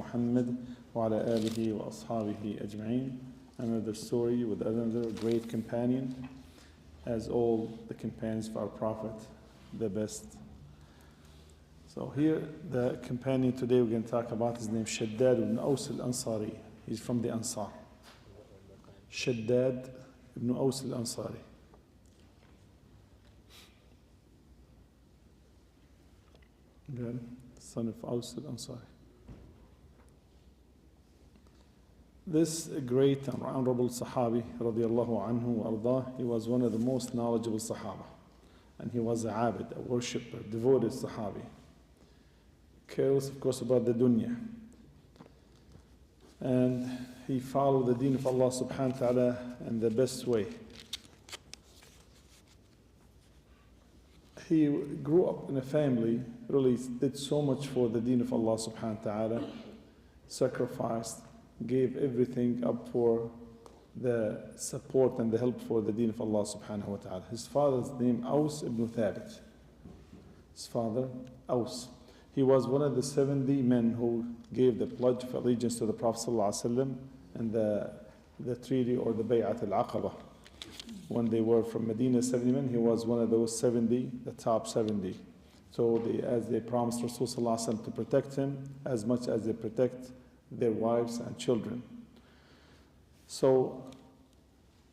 محمد وعلى آله وأصحابه أجمعين. Another story with another great companion, as all the companions of our Prophet, the best. So here, the companion today we're going to talk about, his name Shaddad ibn Aws al-Ansari. He's from the Ansar. Shaddad ibn Aws al-Ansari. Good. Son of Aws al-Ansari. This great and honorable Sahabi, radiallahu anhu wa ardah, he was one of the most knowledgeable Sahabah. And he was a abid, a worshipper, devoted Sahabi. Careless, of course, about the dunya. And he followed the deen of Allah subhanahu wa ta'ala in the best way. He grew up in a family, really did so much for the deen of Allah subhanahu wa ta'ala, sacrificed, gave everything up for the support and the help for the deen of Allah subhanahu wa ta'ala. His father's name, Aws ibn Thabit. His father, Aws. He was one of the 70 men who gave the pledge of allegiance to the Prophet ﷺ and the treaty or the Bay'at al-Aqaba. When they were from Medina, 70 men, he was one of those 70, the top 70. So as they promised Rasul ﷺ to protect him as much as they protect their wives and children. So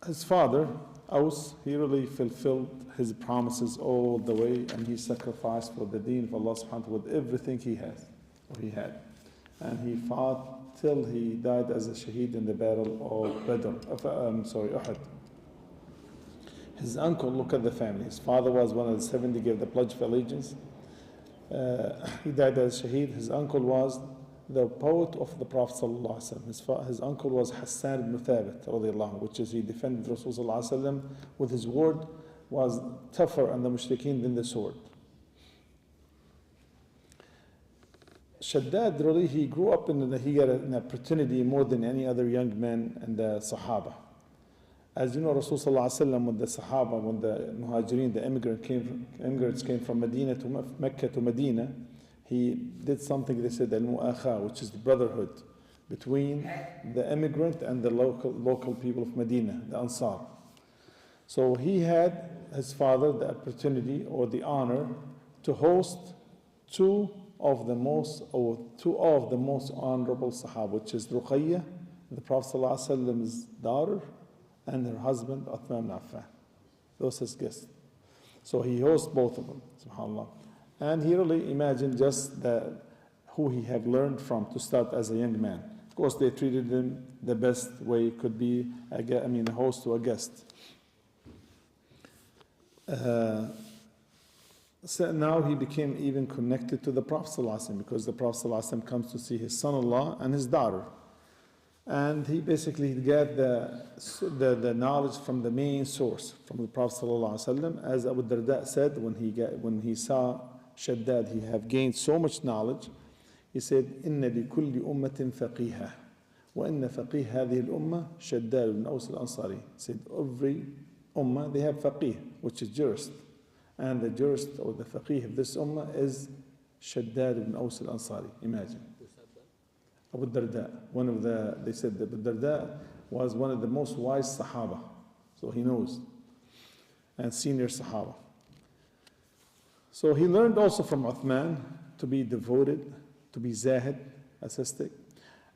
his father, Aws, he really fulfilled his promises all the way, and he sacrificed for the deen of Allah subhanahu wa ta'ala with everything he had. And he fought till he died as a shaheed in the battle of Uhud. His uncle, look at the family. His father was one of the 70, gave the pledge of allegiance. He died as a shaheed. His uncle was the poet of the Prophet ﷺ. His uncle was Hassan ibn Thabit, which is he defended Rasulullah ﷺ with his word, was tougher on the mushrikeen than the sword. Shaddad, really, he grew up he got an opportunity more than any other young man in the Sahabah. As you know, Rasulullah ﷺ, when the Sahaba, when the Muhajirin, the immigrants came from Medina to Mecca to Medina, he did something they said al-mu'akha, which is the brotherhood between the immigrant and the local people of Medina, the Ansar. So he had, his father, the opportunity or the honor to host two of the most honorable Sahaba, which is Ruqayyah, the Prophet ﷺ's daughter, and her husband, Uthman ibn Affan. Those his guests. So he hosts both of them, subhanAllah. And he really imagined just who he had learned from to start as a young man. Of course, they treated him the best way it could be, a host to a guest. So now he became even connected to the Prophet ﷺ, because the Prophet ﷺ comes to see his son-in-law and his daughter. And he basically got the knowledge from the main source, from the Prophet ﷺ. As Abu Darda said, when he saw Shaddad, he have gained so much knowledge. He said, "Inna li kulli ummatin faqiha, wa inna faqih hadhihi al-umma Shaddad ibn Aws al-Ansari." He said, every ummah, they have faqih, which is jurist. And the jurist or the faqih of this ummah is Shaddad ibn Aws al-Ansari. Imagine. Abu Darda, they said that Abu Darda was one of the most wise Sahaba. So he knows. And senior Sahaba. So he learned also from Uthman to be devoted, to be zahid, ascetic.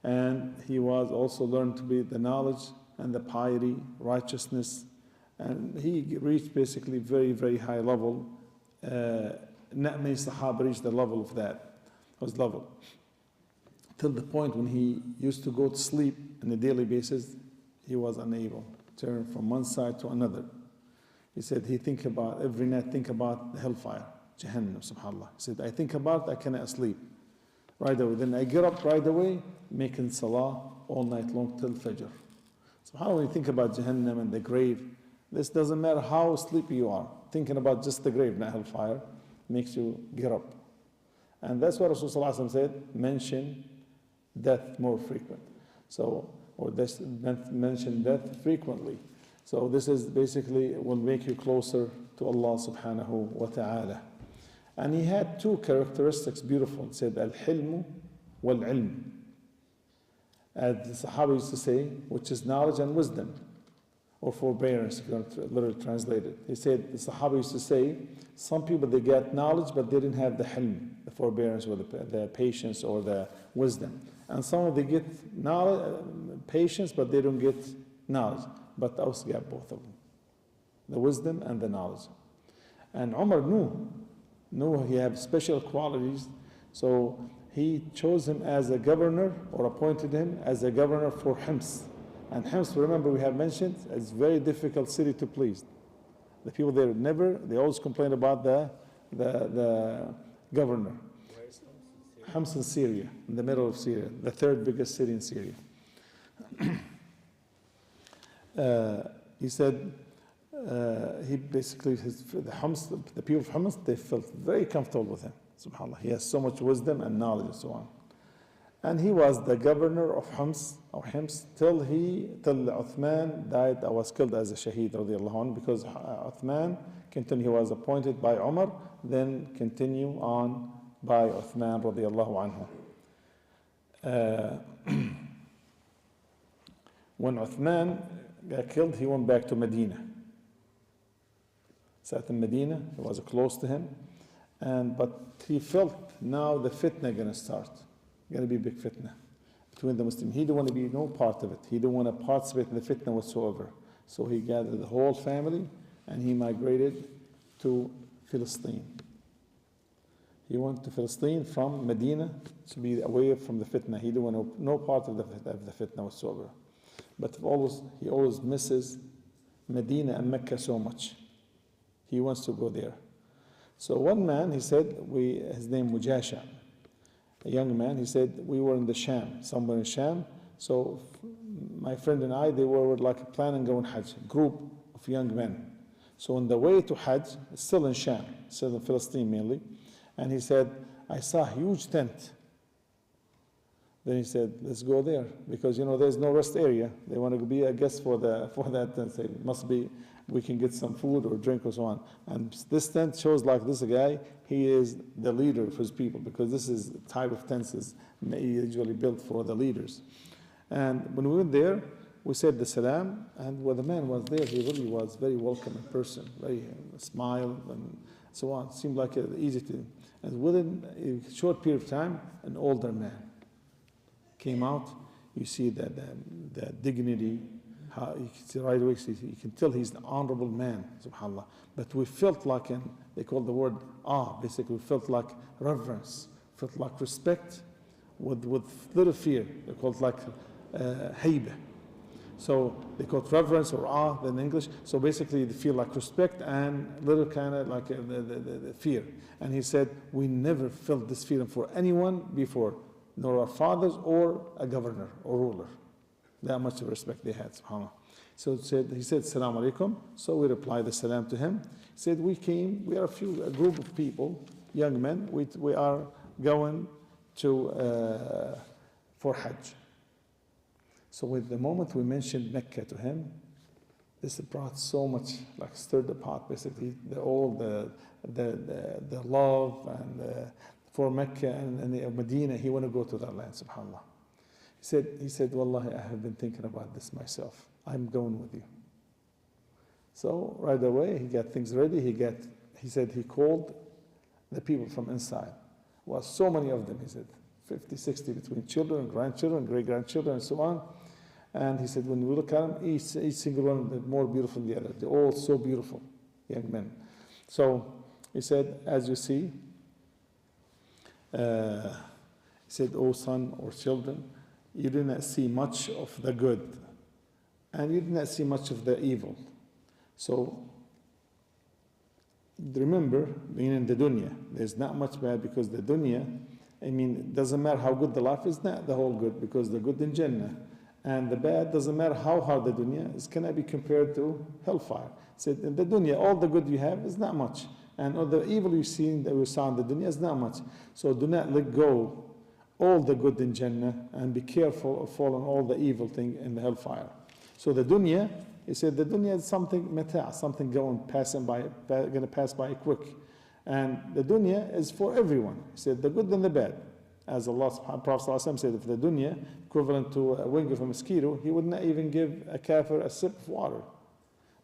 And he was also learned to be the knowledge and the piety, righteousness. And he reached basically very, very high level. Not many Sahaba reached the level of that. His level. Till the point when he used to go to sleep on a daily basis, he was unable to turn from one side to another. He said every night think about the hellfire, Jahannam, subhanAllah. He said, I think about it, I cannot sleep. Right away. Then I get up right away, making salah all night long till Fajr. SubhanAllah, when you think about Jahannam and the grave, this doesn't matter how sleepy you are. Thinking about just the grave, not hellfire, makes you get up. And that's what Rasulullah said, mention death more frequent. Mention death frequently. So this is basically will make you closer to Allah subhanahu wa ta'ala. And he had two characteristics beautiful. It said al-hilm wal-ilm. as the Sahaba used to say, which is knowledge and wisdom, or forbearance, if you want to literally translate it. He said, the Sahaba used to say, some people, they get knowledge, but they didn't have the hilm, the forbearance, or the patience, or the wisdom. And some of them get knowledge, patience, but they don't get knowledge. But Aus got both of them, the wisdom and the knowledge. And Umar knew he had special qualities, so he chose him as a governor, or appointed him as a governor for Hims. And Hims, remember we have mentioned, is a very difficult city to please. The people there they always complain about the governor. Where is Hims in Syria, in the middle of Syria, the third biggest city in Syria. He said, he basically, the people of Hims, they felt very comfortable with him. SubhanAllah, he has so much wisdom and knowledge and so on. And he was the governor of Hims till Uthman died or was killed as a shaheed radiallahu anhu, because Uthman he was appointed by Umar, then continue on by Uthman radiallahu anhu. When Uthman got killed, he went back to Medina. Sat in Medina, he was close to him, but he felt now the fitna going to start. Going to be a big fitna between the Muslims. He didn't want to be no part of it. He didn't want to participate in the fitna whatsoever. So he gathered the whole family and he migrated to Palestine. He went to Palestine from Medina to be away from the fitna. He didn't want no part of the fitna whatsoever. But he always misses Medina and Mecca so much. He wants to go there. So one man, he said, his name Mujasha, a young man, he said, we were in the Sham, somewhere in Sham. So my friend and I, they were like planning going Hajj, a group of young men. So on the way to Hajj, still in Sham, still in Palestine mainly, and he said, I saw a huge tent. Then he said, let's go there, because there's no rest area. They want to be a guest for that tent. So it must be, we can get some food or drink or so on. And this tent shows like this guy, he is the leader of his people, because this is the type of tents is usually built for the leaders. And when we went there, we said the salam, and when the man was there, he really was very welcoming person, very smile and so on. It seemed like easy to. And within a short period of time, an older man came out. You see the dignity, how you can see right away, you can tell he's an honorable man, subhanAllah. But we felt like, they call the word basically we felt like reverence, felt like respect with little fear. They call it like hayba. So they call it reverence or awe in English. So basically they feel like respect and little kind of like the fear. And he said, we never felt this feeling for anyone before, nor our fathers or a governor or ruler. That much of respect they had, subhanAllah. So he said, Assalamu alaikum. So we replied the salam to him. He said, we are a group of people, young men, we are going to for Hajj. So with the moment we mentioned Mecca to him, this brought so much, like stirred the pot basically, all the love and for Mecca and Medina, he want to go to that land, subhanAllah. He said, Wallahi, I have been thinking about this myself. I'm going with you. So right away, he got things ready. He said he called the people from inside. Was so many of them, he said, 50, 60 between children, grandchildren, great-grandchildren, and so on. And he said, when we look at them, each single one is more beautiful than the other. They're all so beautiful, young men. So he said, as you see, he said, oh son or children, you did not see much of the good, and you did not see much of the evil. So remember, being in the dunya, there's not much bad, because the dunya, it doesn't matter how good the life is, not the whole good, because the good in Jannah. And the bad doesn't matter how hard the dunya is, cannot be compared to hellfire. So in the dunya, all the good you have is not much. And all the evil you see that we saw in the dunya is not much. So do not let go all the good in Jannah and be careful of falling all the evil thing in the hellfire. So the dunya, he said, the dunya is something mata', something going to pass by quick. And the dunya is for everyone. He said, the good and the bad. As Prophet ﷺ said, if the dunya equivalent to a wing of a mosquito, he would not even give a kafir a sip of water.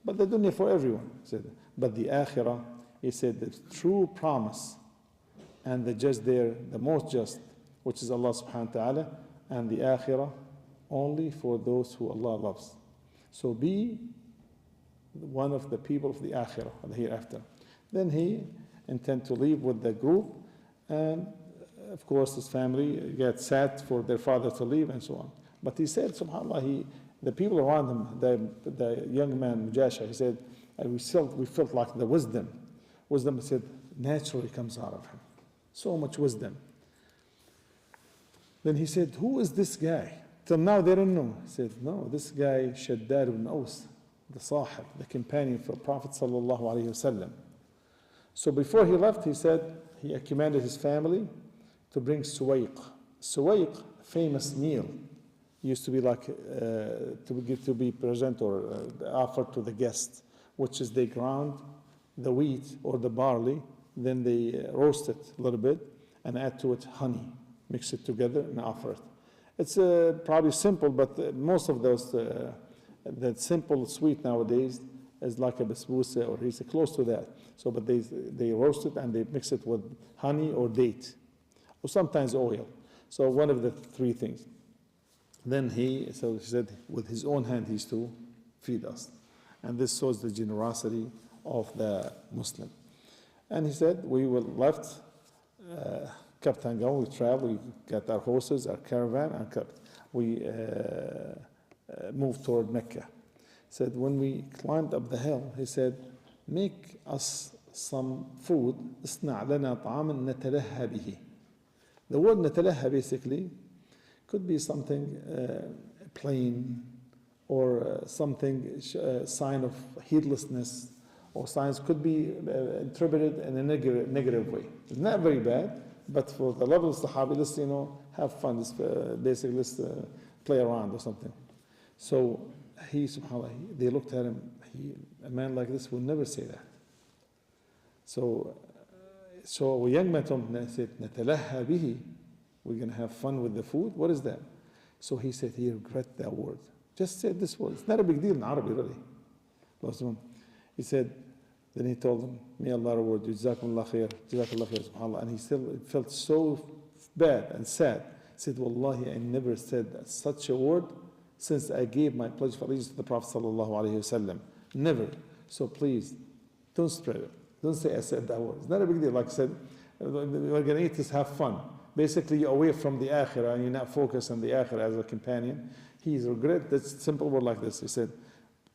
But the dunya for everyone, he said. But the akhirah, he said, the true promise and the just there, the most just, which is Allah subhanahu wa ta'ala, and the akhirah only for those who Allah loves. So be one of the people of the akhirah, the hereafter. Then he intended to leave with the group, and of course his family got sad for their father to leave and so on. But he said, subhanAllah, the people around him, the young man, Mujasha, he said, we felt like the wisdom, he said, naturally comes out of him. So much wisdom. Then he said, who is this guy? Till now they don't know. He said, no, this guy, Shaddad ibn Aus, the Sahib, the companion for Prophet sallallahu alaihi wasallam. So before he left, he said, he commanded his family to bring suwaiq. Suwaiq, famous meal, used to be like, to be present or offered to the guests, which is they ground the wheat or the barley, then they roast it a little bit and add to it honey, mix it together and offer it. It's probably simple, but most of those, that simple sweet nowadays is like a basbousa or it's close to that. So, but they roast it and they mix it with honey or date, or sometimes oil. So one of the three things. Then he said, with his own hand he used to feed us. And this shows the generosity of the Muslim. And he said, we were left, kept on going, we traveled, we got our horses, our caravan, and we moved toward Mecca. He said, when we climbed up the hill, he said, make us some food, اصنع لنا طعاما نتلهى به. The word نتلهى basically could be something plain, or something sign of heedlessness, or signs could be interpreted in a negative way. It's not very bad, but for the level of Sahabah, let's have fun. Basically, let's play around or something. So he, subhanAllah, they looked at him. A man like this would never say that. So a young man told him, said, "Natalaha bihi." We're going to have fun with the food. What is that? So he said, he regret that word. Just said this word. It's not a big deal in Arabic, really. He said, then he told him, may Allah reward you, Jazakumullah khair, subhanAllah. And he still felt so bad and sad. He said, Wallahi, I never said such a word since I gave my pledge of allegiance to the Prophet sallallahu alaihi wasallam. Never. So please, don't spread it. Don't say I said that word. It's not a big deal. Like I said, we're going to eat this, have fun. Basically, you're away from the akhirah and you're not focused on the akhirah as a companion. He's regret. That's a simple word like this. He said,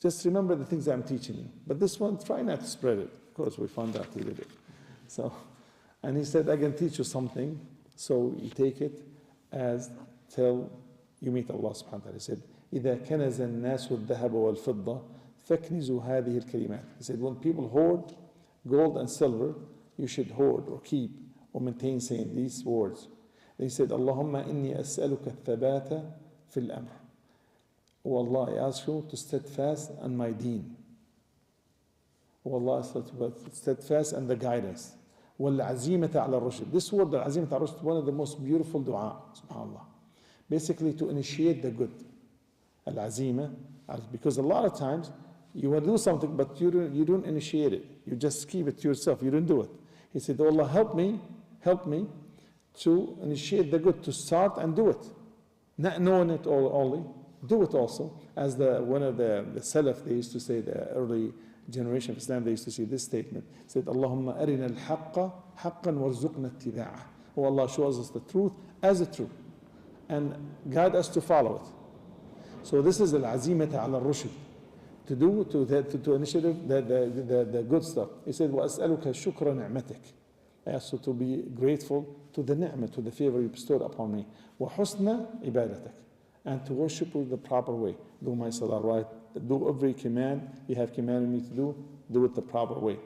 just remember the things I'm teaching you. But this one, try not to spread it. Of course, we found out he did it. So, and he said, I can teach you something. So you take it as till you meet Allah subhanahu wa ta'ala. He said, إِذَا كَنَزَ النَّاسُ الذَّهَبَ وَالْفِضَّةِ فَاكْنِزُوا هَذِهِ الْكَلِمَاتِ. He said, when people hoard gold and silver, you should hoard or keep or maintain saying these words. He said, Allahumma inni as'aluka thabata fil amr. Oh Allah, I ask you to steadfast on my deen. Oh Allah, steadfast on the guidance. Wal azimata ala rushd. This word, the azimata ala rushd, one of the most beautiful dua, subhanAllah. Basically to initiate the good. Al azima, because a lot of times you want to do something, but you don't initiate it. You just keep it to yourself. You don't do it. He said, oh Allah, help me to initiate the good, to start and do it. Not knowing it all only, do it also. As one of the Salaf, they used to say, the early generation of Islam, they used to say this statement. He said, Allahumma arina al-haqqa haqqan warzuqna ittiba'ah. Oh Allah, shows us the truth as a truth and guide us to follow it. So this is al-azimata ala rushd. To initiative the good stuff. He said, وَأَسْأَلُكَ شُكْرَ نِعْمَتِكَ. I ask you to be grateful to the ni'mah, to the favor you bestowed upon me. وَحُسْنَ عِبَادَتَكَ. And to worship you the proper way. Do my salah right. Do every command you have commanded me to do it the proper way.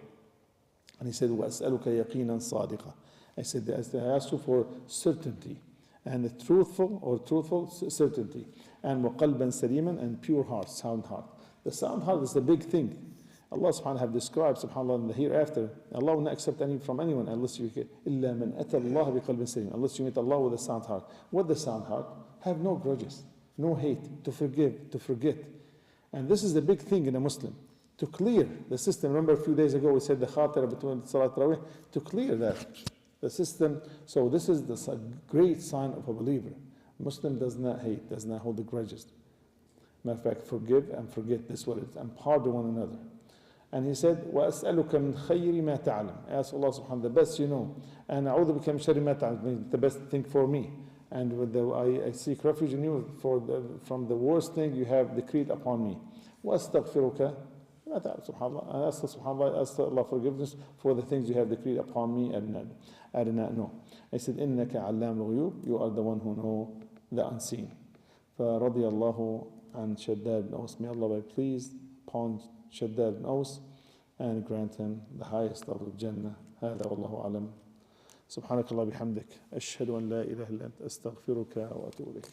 And he said, وَأَسْأَلُكَ يَقِينًا صَادِقًا. I said, I ask you for certainty. And the truthful certainty. And وَقَلْبًا سَلِيمًا, and pure heart, sound heart. The sound heart is the big thing. Allah subhanahu wa ta'ala have described, subhanAllah, in the hereafter, Allah will not accept any from anyone unless you get إِلَّا مَنْ أَتَى اللَّهَ بِقَلْبٍ سَلِيمٍ, unless you meet Allah with a sound heart. What the sound heart? Have no grudges, no hate, to forgive, to forget. And this is the big thing in a Muslim, to clear the system. Remember a few days ago we said the khatira between Salat Tarawih, to clear that, the system. So this is the great sign of a believer. Muslim does not hate, does not hold the grudges. Matter of fact, forgive and forget, this what it is, and pardon one another. And he said, وَأَسْأَلُكَ مِنْ خَيْرِ مَا تَعْلَمُ, I ask Allah subhanahu wa ta'ala the best you know, and أَعُوذُ بِكَ مِنْ شَرِّ مَا تَعْلَمُ, the best thing for me. And with I seek refuge in you from the worst thing you have decreed upon me. وَأَسْتَغْفِرُكَ مَا تَعْلَمُ, subhanAllah, and ask Allah forgiveness for the things you have decreed upon me and I did not know. I said, إِنَّكَ عَلَّامُ الْغُيُوبِ, you are the one who know the unseen. فَرَضِيَ اللَّهُ عَنْ شَدَّادٍ أَوْسٍ, may Allah be pleased upon Shaddad bin Aus and grant him the highest of the Jannah. هذا والله أعلم. سبحانك الله بحمدك أشهد أن لا إله إلا أنت أستغفرك وأتوب إليك.